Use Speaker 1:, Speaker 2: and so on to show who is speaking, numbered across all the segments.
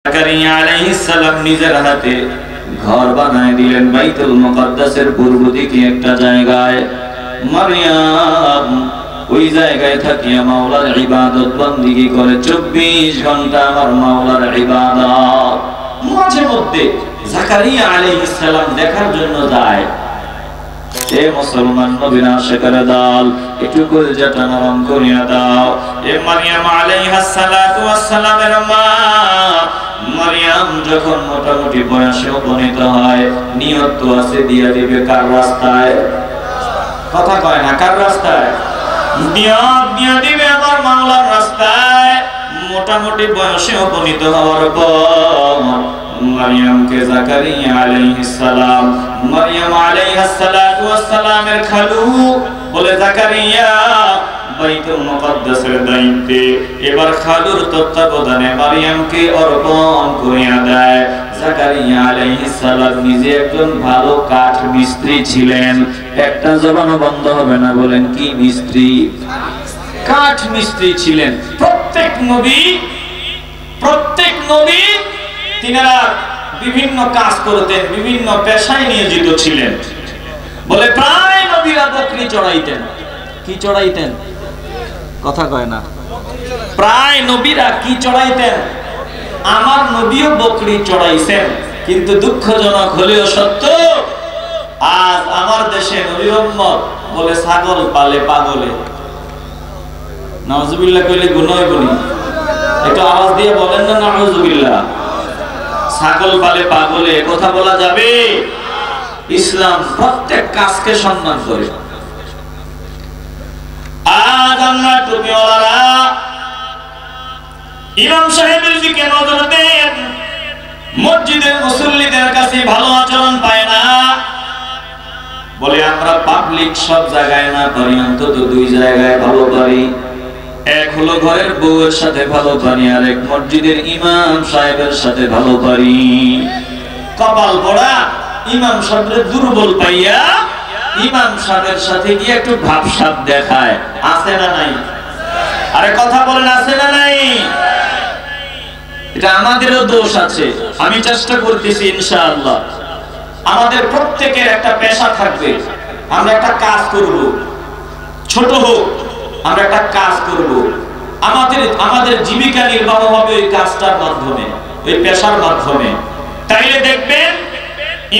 Speaker 1: জাকারিয়া আলাইহিস সালাম নিজের হাতে ঘর বানায় দিলেন বাইতুল মুকাদ্দাসের পূর্ব দিকে একটা জায়গায়। মারইয়াম ওই জায়গায় থাকিয়া মাওলার ইবাদত বন্দেগী করে 24 ঘন্টা আমার মাওলার ইবাদত। মাঝে মধ্যে জাকারিয়া আলাইহিস সালাম দেখার জন্য যায়। এ মুসলমান নবীর আশিকের দল, একটু কলিজাটা নরম করিয়া দাও। এ মারইয়াম আলাইহাস সালাতু ওয়াস সালামের মা মারইয়াম যখন মোটামুটি বয়সে উপনীত হয়, নিয়ত তো আছে দিয়া দিবে কার রাস্তায়? কথা কয় না, কার রাস্তায়? নিয়ত দিয়া দিবে আমার মাওলার রাস্তায়। মোটামুটি বয়সে উপনীত হওয়ার পর মারইয়ামকে জাকারিয়া আলাইহিস সালাম, মারইয়াম আলাইহাস সালাতু ওয়াস সালামের খালু বলে, জাকারিয়া বাইতুল মুকাদ্দাসের দায়িত্বে এবার খালুর তত্ত্বাবধানে মারইয়ামকে অর্পণ করিয়া দেয়। জাকারিয়া আলাইহিস সালাম নিজে একজন ভালো কাঠ মিস্ত্রি ছিলেন। একটা জবানও বন্ধ হবে না, বলেন কি মিস্ত্রি? কাঠ মিস্ত্রি ছিলেন। প্রত্যেক নবী তিনারা বিভিন্ন কাজ করতেন, বিভিন্ন পেশায় নিয়োজিত ছিলেন। বলে প্রায় নবীরা বকরি চড়াইতেন। কি চড়াইতেন? কথা কয় না। প্রায় নবীরা কি চড়াইতেন? আমার নবীও বকরি চড়াইছেন। কিন্তু দুঃখজনক হলেও সত্য, আজ আমার দেশে নবীর উম্মত বলে ছাগল পালে পাগলে। নাউজুবিল্লাহ কইলে গুনাহ বলি, একটু আওয়াজ দিয়ে বলেন না নাউজুবিল্লাহ। ছাগল পালে পাগলে কথা বলা যাবে? ইসলাম প্রত্যেক কাজকে সম্মান করে। আজ আমরা টুপিওয়ালারা ইমাম সাহেবের দিকে নজর দেন, মসজিদের মুসল্লিদের কাছে ভালো আচরণ পায় না। বলে আমরা পাবলিক সব জায়গায় না পারি, অন্তত দুই জায়গায় ভালো পারি। এক হলো ঘরের বউয়ের সাথে ভালো পারি, আর এক মসজিদের ইমাম সাহেবের সাথে ভালো পারি। কপাল পোড়া ইমাম সাহেবের দুর্বল পাইয়া ইমাম সাহেবের সাথে গিয়ে একটু ভাবসাব দেখায়। আছে না নাই? আরে কথা বলেন, আছে না নাই? এটা আমাদেরও দোষ আছে। আমি চেষ্টা করতেছি ইনশাআল্লাহ। আমাদের প্রত্যেকের একটা পেশা থাকবে, আমরা একটা কাজ করব, ছোট হোক আমরা একটা কাজ করব। আমাদের জীবিকা নির্বাহ হবে ওই কাজটার মাধ্যমে, ওই পেশার মাধ্যমে। তাইলে দেখবেন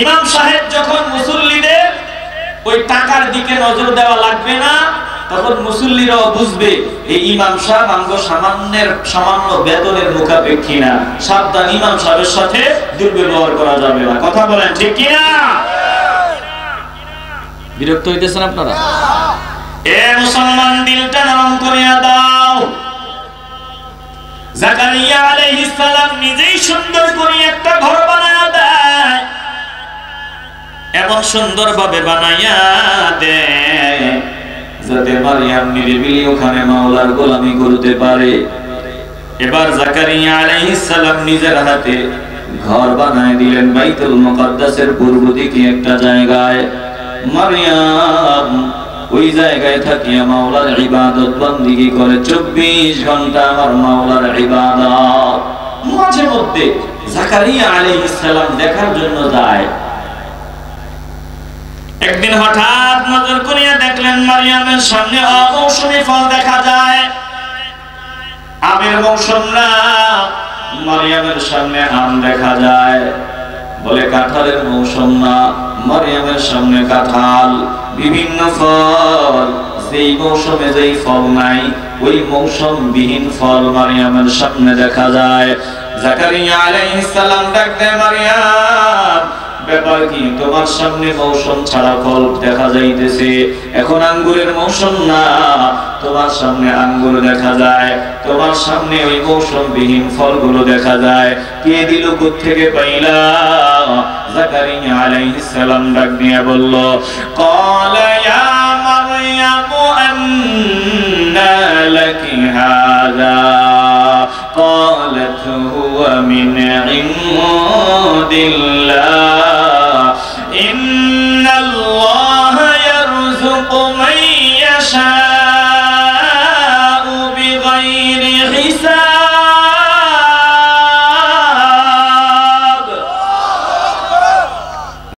Speaker 1: ইমাম সাহেব যখন মুসল্লিদের ওই টাকার দিকে নজর দেওয়া লাগবে না, তখন মুসল্লিরাও বুঝবে এই ইমাম সাহেব আমগো সামান্য বেতনের মুখাপেক্ষী না। সাবধান, ইমাম সাহেবের সাথে দুর্ব্যবহার করা যাবে না। কথা বলেন ঠিক কিনা? বিরক্ত হইতেছেন আপনারা? এ মুসলমান, দিলটা নরম করিয়া দাও। জাকারিয়া আলাইহিস সালাম নিজেই সুন্দর করে একটা ঘর বানায়া দেয়, এমন সুন্দর ভাবে বানাইয়া দেয় যাতে মারইয়াম নিরিবিলি ওখানে মাওলার গোলামি করতে পারে। এবার জাকারিয়া আলাইহিস সালাম নিজের হাতে ঘর বানায় দিলেন বাইতুল মুকাদ্দাসের পূর্ব দিকে একটা জায়গায়। মারইয়াম ওই জায়গায় থাকিয়া মাওলার ইবাদত বন্দেগী করে 24 ঘন্টা আমার মাওলার ইবাদত। মাঝে মধ্যে জাকারিয়া আলাইহিস সালাম দেখার জন্য যায়। একদিন হঠাৎ নজর করিয়া দেখলেন মারইয়ামের সামনে অমৌসুমী ফল দেখা যায়। আমের মৌসুম না, মারইয়ামের সামনে আম দেখা যায়। বলে কাঁঠালের মৌসুম না, মারইয়ামের সামনে কাঁঠাল। বিভিন্ন ফল, যেই মৌসুমে যেই ফল নাই ওই মৌসুম বিহীন ফল মারইয়ামের সামনে দেখা যায়। জাকারিয়া আলাইহিস সালাম ডাক দেয়, মারইয়াম ব্যাপার কি? তোমার সামনে মৌসুম ছাড়া ফল দেখা যাইতেছে। এখন আঙ্গুরের মৌসুম না, তোমার সামনে আঙ্গুর দেখা যায়। তোমার সামনে ওই মৌসুম বিহীন ফলগুলো দেখা যায়। কে দিল, কোত্থেকে পাইলা? জাকারিয়া আলাইহিস সালাম ডাক দিয়ে বলল, ক্বালা ইয়া মারইয়াম আন্না লাকি হাযা ক্বালাত হুয়া মিন ইনদিল্লাহ